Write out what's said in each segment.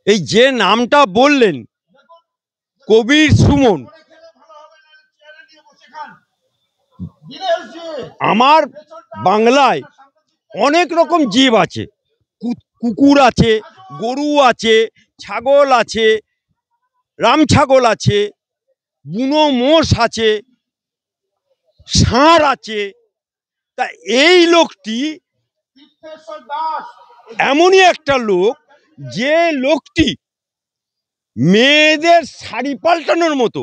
এই যে নামটা বললেন কবির সুমন, আমার বাংলায় অনেক রকম জীব আছে। কুকুর আছে, গরু আছে, ছাগল আছে, রাম ছাগল আছে, বুনো মোষ আছে, ষাঁড় আছে। তা এই লোকটি এমনই একটা লোক যে লোকটি মেয়েদের শাড়ি পাল্টানোর মতো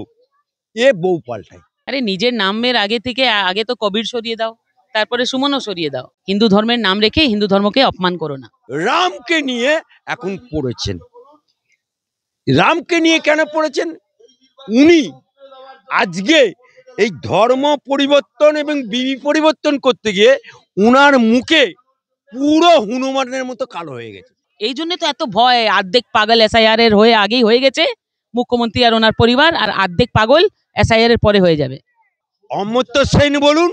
এ বউ পাল্টায়। আরে নিজের নামের আগে তো কবির সরিয়ে দাও, তারপরে সুমনও সরিয়ে দাও। হিন্দু ধর্মের নাম রেখে হিন্দু ধর্মকে অপমান করো না। রামকে নিয়ে এখন পড়েছেন। রামকে নিয়ে কেন পড়েছেন? উনি আজকে এই ধর্ম পরিবর্তন এবং বিবি পরিবর্তন করতে গিয়ে উনার মুখে পুরো হনুমানের মতো কালো হয়ে গেছে। এই জন্য তো এত ভয়। অর্ধেক পাগল এসআইআর এর আগেই হয়ে গেছে মুখ্যমন্ত্রী আর ওনার পরিবার, আর অর্ধেক পাগল এসআইআর এর পরে হয়ে যাবে। অমর্ত্য সেন বলুন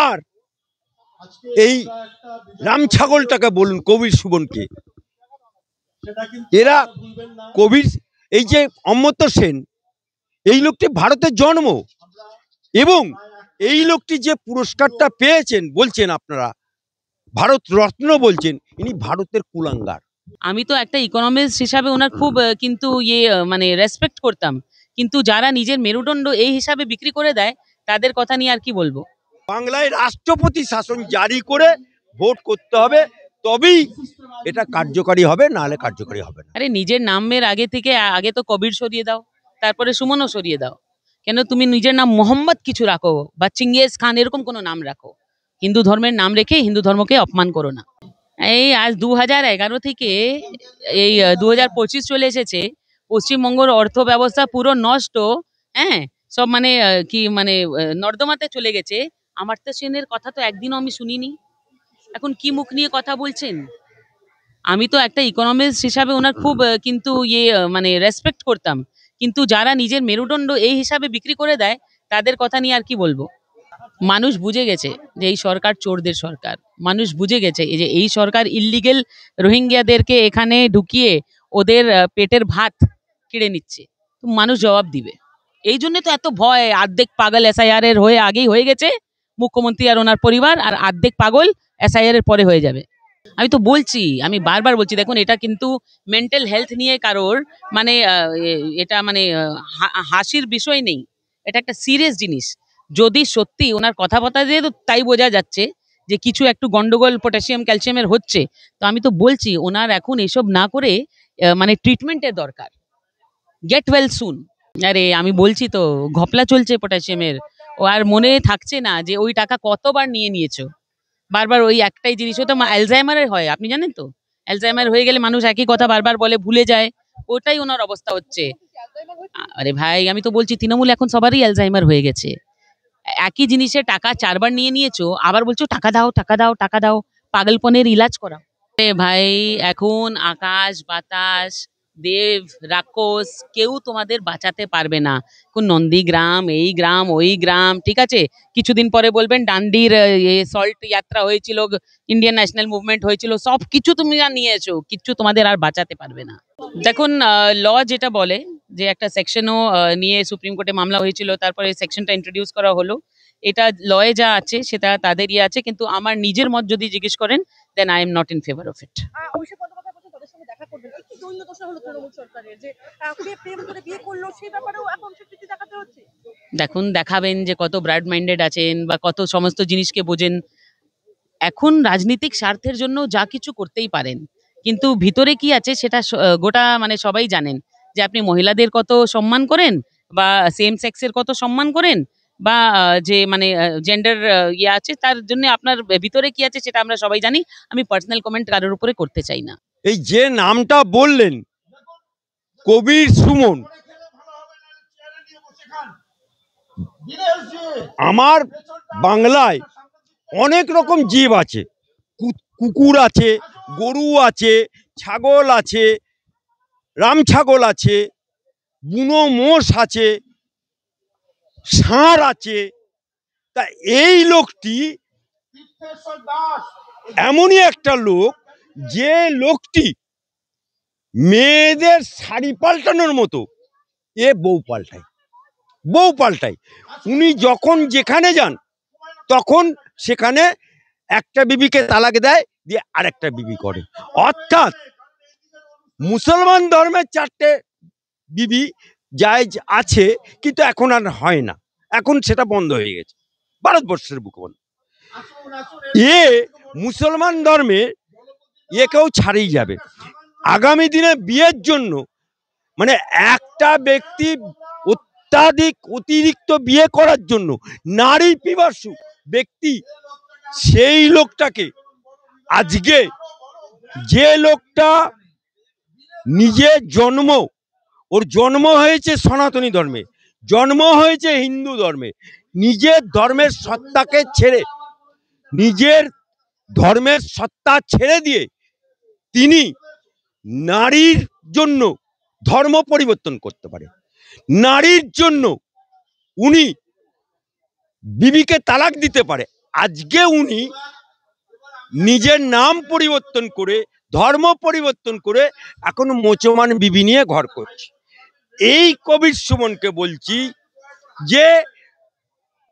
আর এই রাম ছাগলটাকে বলুন, কবির সুমনকে, এরা কবির এই যে অমর্ত্য সেন, এই লোকটি ভারতের জন্ম এবং এই লোকটি যে পুরস্কারটা পেয়েছেন বলছেন আপনারা ভারত রত্ন বলছেন, ইনি ভারতের কুলাঙ্গার। আমি তো একটা ইকোনমিস্ট হিসাবে ওনার খুব কিন্তু মানে রেসপেক্ট করতাম, কিন্তু যারা নিজের মেরুদণ্ড এই হিসাবে বিক্রি করে দেয় তাদের কথা নিয়ে আর কি বলবো। বাংলায় রাষ্ট্রপতি শাসন জারি করে ভোট করতে হবে, তবেই এটা কার্যকারী হবে, নাহলে কার্যকারী হবে না। আরে নিজের নামের আগে তো কবির সরিয়ে দাও, তারপরে সুমনও সরিয়ে দাও। কেন তুমি নিজের নাম মোহাম্মদ কিছু রাখো বা চিঙ্গেজ খান, এরকম কোনো নাম রাখো। হিন্দু ধর্মের নাম রেখে হিন্দু ধর্মকে অপমান করো না। এই আজ 2011 থেকে এই 2025 চলে এসেছে, পশ্চিমবঙ্গের অর্থ ব্যবস্থা পুরো নষ্ট। হ্যাঁ, সব মানে কি মানে নর্দমাতে চলে গেছে। অমর্ত্য সেনের কথা তো একদিনও আমি শুনিনি। এখন কি মুখ নিয়ে কথা বলছেন? আমি তো একটা ইকোনমিস্ট হিসাবে ওনার খুব কিন্তু মানে রেসপেক্ট করতাম, কিন্তু যারা নিজের মেরুদণ্ড এই হিসাবে বিক্রি করে দেয় তাদের কথা নিয়ে আর কি বলবো। মানুষ বুঝে গেছে যে এই সরকার চোরদের সরকার। মানুষ বুঝে গেছে যে এই সরকার ইল্লিগেল রোহিঙ্গিয়াদেরকে এখানে ঢুকিয়ে ওদের পেটের ভাত কেড়ে নিচ্ছে। তো মানুষ জবাব দিবে। এই জন্য তো এত ভয়। অর্ধেক পাগল এসআইআর এর আগেই হয়ে গেছে মুখ্যমন্ত্রী আর ওনার পরিবার, আর অর্ধেক পাগল এসআইআর এর পরে হয়ে যাবে। আমি তো বলছি, আমি বারবার বলছি, দেখুন এটা কিন্তু মেন্টাল হেলথ নিয়ে কারোর মানে এটা মানে হাসির বিষয় নেই। এটা একটা সিরিয়াস জিনিস। যদি সত্যি ওনার কথাবার্তা দিয়ে তো তাই বোঝা যাচ্ছে যে কিছু একটু গন্ডগোল পটাশিয়াম ক্যালসিয়ামের হচ্ছে, তো আমি তো বলছি ওনার এখন এসব না করে মানে ট্রিটমেন্টের দরকার। Get well soon. আরে আমি বলছি তো ঘপলা চলছে পটাশিয়ামের। ও আর মনে থাকছে না যে ওই টাকা কতবার নিয়েছো। বারবার ওই একটাই জিনিস। ওটা অ্যালজাইমারের হয়, আপনি জানেন তো? অ্যালজাইমার হয়ে গেলে মানুষ একই কথা বারবার বলে, ভুলে যায়। ওটাই ওনার অবস্থা হচ্ছে। আরে ভাই, আমি তো বলছি তৃণমূল এখন সবারই অ্যালজাইমার হয়ে গেছে। একই জিনিসের টাকা 4বার নিয়েছো, আবার বলছো টাকা দাও টাকা দাও টাকা দাও। পাগলপনের ইলাজ করা। ভাই, এখন আকাশ বাতাস দেব রাক্ষস কেউ তোমাদের বাঁচাতে পারবে না। কোন নন্দীগ্রাম, এই গ্রাম, ওই গ্রাম, ঠিক আছে। কিছুদিন পরে বলবেন ডান্ডির সল্ট যাত্রা হয়েছিল, ইন্ডিয়ান ন্যাশনাল মুভমেন্ট হয়েছিল, সব কিছু তুমি আর নিয়েছো, কিচ্ছু তোমাদের আর বাঁচাতে পারবে না। দেখুন, ল যেটা বলে যে একটা সেকশনও নিয়ে সুপ্রিম কোর্টে মামলা হয়েছিল, তারপরে সেকশনটা ইন্ট্রোডিউস করা হলো। এটা লয়ে যা আছে সেটা তাদের আছে, কিন্তু আমার নিজের মত যদি জিজ্ঞেস করেন then I am not in favor of it. দেখুন, দেখাবেন যে কত ব্রড মাইন্ডেড আছেন বা কত সমস্ত জিনিসকে বোঝেন। এখন রাজনৈতিক স্বার্থের জন্য যা কিছু করতেই পারেন, কিন্তু ভিতরে কি আছে সেটা গোটা মানে সবাই জানেন। যে আপনি মহিলাদের কত সম্মান করেন বা সেম সেক্সের কত সম্মান করেন বা যে মানে জেন্ডার আছে, তার জন্য আপনার ভিতরে কি আছে সেটা আমরা সবাই জানি। আমি পার্সোনাল কমেন্ট কারোর উপরে করতে চাই না। এই যে নামটা বললেন কবির সুমন, আমার বাংলায় অনেক রকম জীব আছে। কুকুর আছে, গরু আছে, ছাগল আছে, রাম ছাগল আছে, বুনো মোষ আছে, ষাঁড় আছে। তা এই লোকটি এমনই একটা লোক যে লোকটি মেয়েদের শাড়ি পাল্টানোর মতো এ বউ পাল্টায়। উনি যখন যেখানে যান তখন সেখানে একটা বিবিকে তালাক দেয়, দিয়ে আরেকটা বিবি করে। অর্থাৎ মুসলমান ধর্মের 4টে বিবি জায়েজ আছে, কিন্তু এখন আর হয় না, এখন সেটা বন্ধ হয়ে গেছে ভারতবর্ষের বুকে বন্ধ। এ মুসলমান ধর্মে একেও ছাড়িয়ে যাবে। আগামী দিনে বিয়ের জন্য মানে একটা ব্যক্তি অতিরিক্ত বিয়ে করার জন্য নারী পিপাসু ব্যক্তি, সেই লোকটাকে আজকে যে লোকটা নিজের ওর জন্ম হয়েছে সনাতনী ধর্মে, জন্ম হয়েছে হিন্দু ধর্মে, নিজের ধর্মের সত্তা ছেড়ে দিয়ে তিনি নারীর জন্য ধর্ম পরিবর্তন করতে পারে। নারীর জন্য উনি বিবিকে তালাক দিতে পারে। আজকে উনি নিজের নাম পরিবর্তন করে, ধর্ম পরিবর্তন করে এখন মুসলমান বিবি নিয়ে ঘর করছে। এই কবির সুমনকে বলছি যে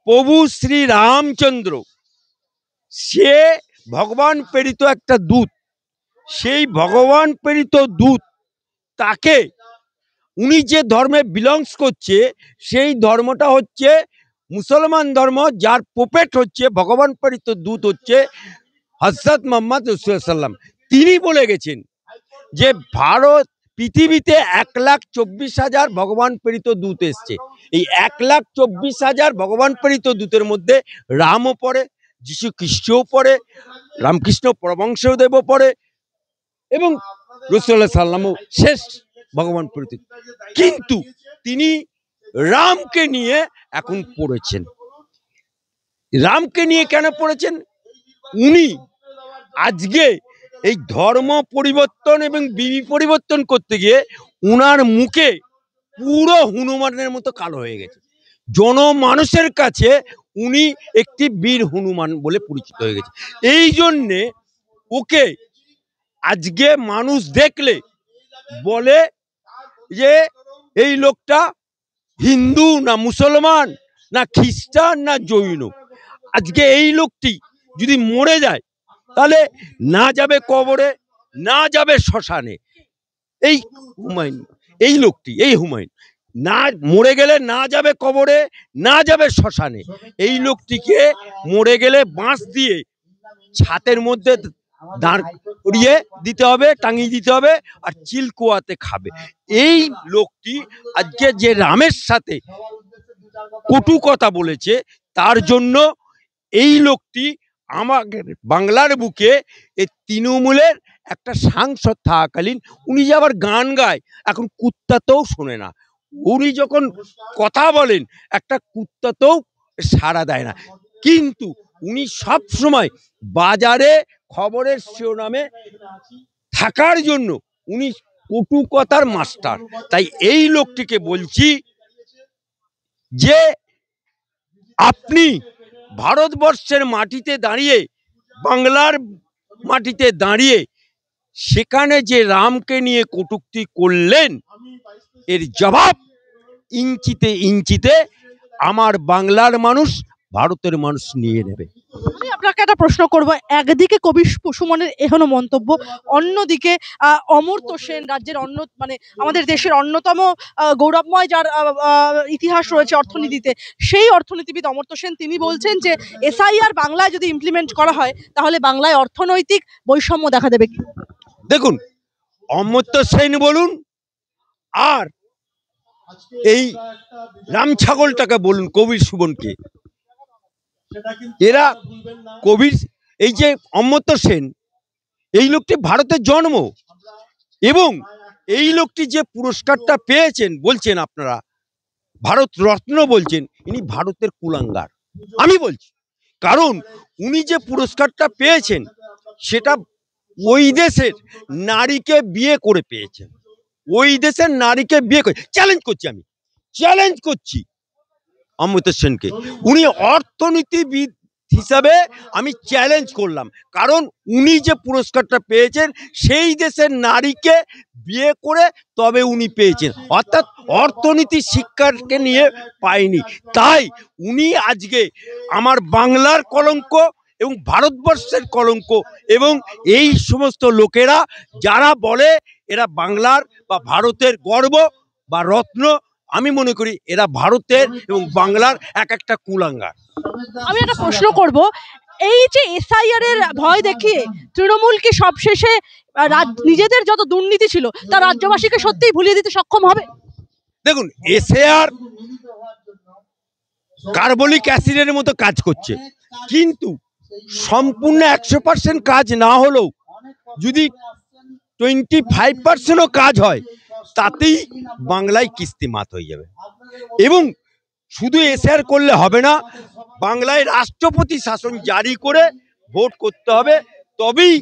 প্রভু শ্রী রামচন্দ্র সে ভগবান প্রেরিত একটা দূত, সেই ভগবান প্রেরিত দূত তাকে উনি যে ধর্মে বিলংস করছে সেই ধর্মটা হচ্ছে মুসলমান ধর্ম, যার প্রফেট হচ্ছে ভগবান প্রেরিত দূত হচ্ছে হযরত মুহাম্মদ রাসূলুল্লাহ সাল্লাল্লাহু আলাইহি ওয়াসাল্লাম। তিনি বলে গেছেন যে পৃথিবীতে 1,24,000 ভগবান প্রেরিত দূত এসছে। এই 1,24,000 ভগবান প্রেরিত দূতের মধ্যে রামও পড়ে, যীশু খ্রিস্টও পড়ে, রামকৃষ্ণ পরমহংসদেবও পড়ে এবং রাসূলুল্লাহ সাল্লামও শেষ ভগবান প্রেরিত। কিন্তু তিনি রামকে নিয়ে এখন পড়েছেন। রামকে নিয়ে কেন পড়েছেন? উনি আজকে এই ধর্ম পরিবর্তন এবং বিবি পরিবর্তন করতে গিয়ে উনার মুখে পুরো হনুমানের মতো কালো হয়ে গেছে। জনমানুষের কাছে উনি একটি বীর হনুমান বলে পরিচিত হয়ে গেছে। এই জন্যে ওকে আজকে মানুষ দেখলে বলে যে এই লোকটা হিন্দু না মুসলমান না খ্রিস্টান না জৈন। আজকে এই লোকটি যদি মরে যায় তাহলে না যাবে কবরে, না যাবে শ্মশানে। এই হুমায়ুন, এই লোকটি, এই হুমায়ুন না মরে গেলে না যাবে কবরে, না যাবে শ্মশানে। এই লোকটিকে মরে গেলে বাঁশ দিয়ে ছাতের মধ্যে দাঁড় করিয়ে দিতে হবে, টাঙিয়ে দিতে হবে, আর চিলকুয়াতে খাবে। এই লোকটি আজকে যে রামের সাথে কটু কথা বলেছে, তার জন্য এই লোকটি আমাদের বাংলার বুকে এই তৃণমূলের একটা সাংসদ থাকাকালীন উনি যে আবার গান গায়, এখন কুত্তাতেও শোনে না। উনি যখন কথা বলেন একটা কুত্তাতেও সাড়া দেয় না। কিন্তু উনি সব সময় বাজারে খবরের শিরোনামে থাকার জন্য উনি কটু কথার মাস্টার। তাই এই লোকটিকে বলছি যে আপনি ভারতবর্ষের মাটিতে দাঁড়িয়ে, বাংলার মাটিতে দাঁড়িয়ে সেখানে যে রামকে নিয়ে কটূক্তি করলেন, এর জবাব ইঞ্চিতে ইঞ্চিতে আমার বাংলার মানুষ, ভারতের মানুষ নিয়ে নেবে। আমি আপনাকে একটা প্রশ্ন করব। একদিকে কবি সুমনের এখনো মন্তব্য, অন্যদিকে অমর্ত্য সেন রাজ্যের মানে আমাদের দেশের অন্যতম গৌরবময় যার ইতিহাস রয়েছে অর্থনীতিতে, সেই অর্থনীতিবিদ অমর্ত্য সেন তিনি বলছেন যে এসআইআর বাংলায় যদি ইমপ্লিমেন্ট করা হয় তাহলে বাংলায় অর্থনৈতিক বৈষম্য দেখা দেবে। দেখুন, অমর্ত্য সেন বলুন আর এই রাম ছাগলটাকে বলুন, কবির সুমনকে, এরা কবির, এই যে অমর্ত্য সেন, এই লোকটি ভারতের জন্ম এবং এই লোকটি যে পুরস্কারটা পেয়েছেন বলছেন আপনারা ভারত রত্ন বলছেন, ইনি ভারতের কুলাঙ্গার আমি বলছি। কারণ উনি যে পুরস্কারটা পেয়েছেন সেটা ওই দেশের নারীকে বিয়ে করে পেয়েছেন, ওই দেশের নারীকে বিয়ে করে। চ্যালেঞ্জ করছি অমর্ত্য সেনকে। উনি অর্থনীতিবিদ হিসাবে আমি চ্যালেঞ্জ করলাম, কারণ উনি যে পুরস্কারটা পেয়েছেন সেই দেশের নারীকে বিয়ে করে তবে উনি পেয়েছেন, অর্থাৎ অর্থনীতি শিক্ষাকে নিয়ে পায়নি। তাই উনি আজকে আমার বাংলার কলঙ্ক এবং ভারতবর্ষের কলঙ্ক, এবং এই সমস্ত লোকেরা যারা বলে এরা বাংলার বা ভারতের গর্ব বা রত্ন, আমি মনে করি এরা ভারতের এবং বাংলার এক একটা কুলাঙ্গার। আমি একটা প্রশ্ন করব, এই যে এসআইআর এর ভয় দেখিয়ে তৃণমূল কি সবশেষে নিজেদের যত দুর্নীতি ছিল তা রাজ্যবাসীকে সত্যিই ভুলিয়ে দিতে সক্ষম হবে? দেখুন, এসআইআর কার্বলিক অ্যাসিডের মতো কাজ করছে, কিন্তু সম্পূর্ণ 100% কাজ না হলেও যদি 25%ও কাজ হয় তাতেই বাংলায় কিস্তিমাত হয়ে যাবে। এবং শুধু এসআইআর করলে হবে না, বাংলায় রাষ্ট্রপতি শাসন জারি করে ভোট করতে হবে, তবেই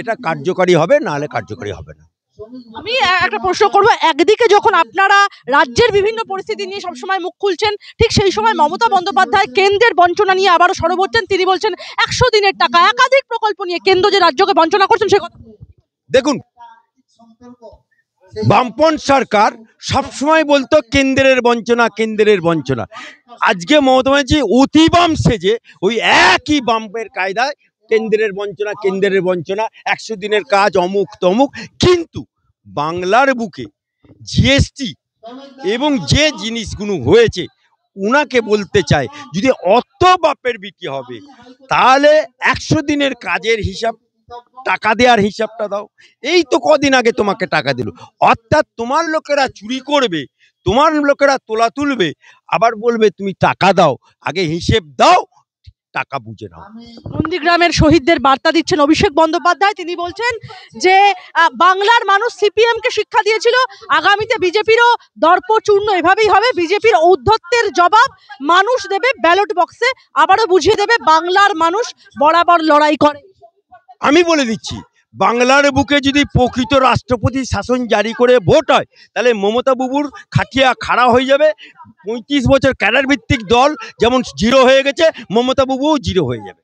এটা কার্যকারী হবে, নাহলে কার্যকারী হবে না। আমি একটা প্রশ্ন করব, একদিকে যখন আপনারা রাজ্যের বিভিন্ন পরিস্থিতি নিয়ে সবসময় মুখ খুলছেন, ঠিক সেই সময় মমতা বন্দ্যোপাধ্যায় কেন্দ্রের বঞ্চনা নিয়ে আবারও সরব হচ্ছেন। তিনি বলছেন 100 দিনের টাকা, একাধিক প্রকল্প নিয়ে কেন্দ্র যে রাজ্যকে বঞ্চনা করছেন সে কথা। দেখুন, বামপন্থী সরকার সবসময় বলতো কেন্দ্রের বঞ্চনা, কেন্দ্রের বঞ্চনা। আজকে মমতা ব্যানার্জি অতি বাম সেজে ওই একই বামের কায়দায় কেন্দ্রের বঞ্চনা, কেন্দ্রের বঞ্চনা, 100 দিনের কাজ, অমুক তমুক। কিন্তু বাংলার বুকে জিএসটি এবং যে জিনিসগুলো হয়েছে, উনাকে বলতে চাই যদি অত বাপের বিক্রি হবে তাহলে 100 দিনের কাজের হিসাব, টাকা দেওয়ার হিসাবটা দাও। এই তো কদিন আগে তোমাকে টাকা দিল, অর্থাৎ তোমার লোকেরা চুরি করবে, তোমার লোকেরা তোলা তুলবে, আবার বলবে তুমি টাকা দাও, আগে হিসেব দাও, টাকা বুঝে নাও। নন্দীগ্রামের শহীদদের বার্তা দিচ্ছেন অভিষেক বন্দ্যোপাধ্যায়। তিনি বলছেন যে বাংলার মানুষ সিপিএম কে শিক্ষা দিয়েছিল, আগামীতে বিজেপিরও দর্পচূর্ণ এভাবেই হবে। বিজেপির ঔদ্ধত্যের জবাব মানুষ দেবে ব্যালট বক্সে, আবারও বুঝিয়ে দেবে বাংলার মানুষ বরাবর লড়াই করে। আমি বলে দিচ্ছি, বাংলার বুকে যদি প্রকৃত রাষ্ট্রপতি শাসন জারি করে ভোট হয়, তাহলে মমতা বাবুর খাটিয়া খাড়া হয়ে যাবে। 35 বছর ক্যাডার ভিত্তিক দল যেমন জিরো হয়ে গেছে, মমতা বাবুও জিরো হয়ে যাবে।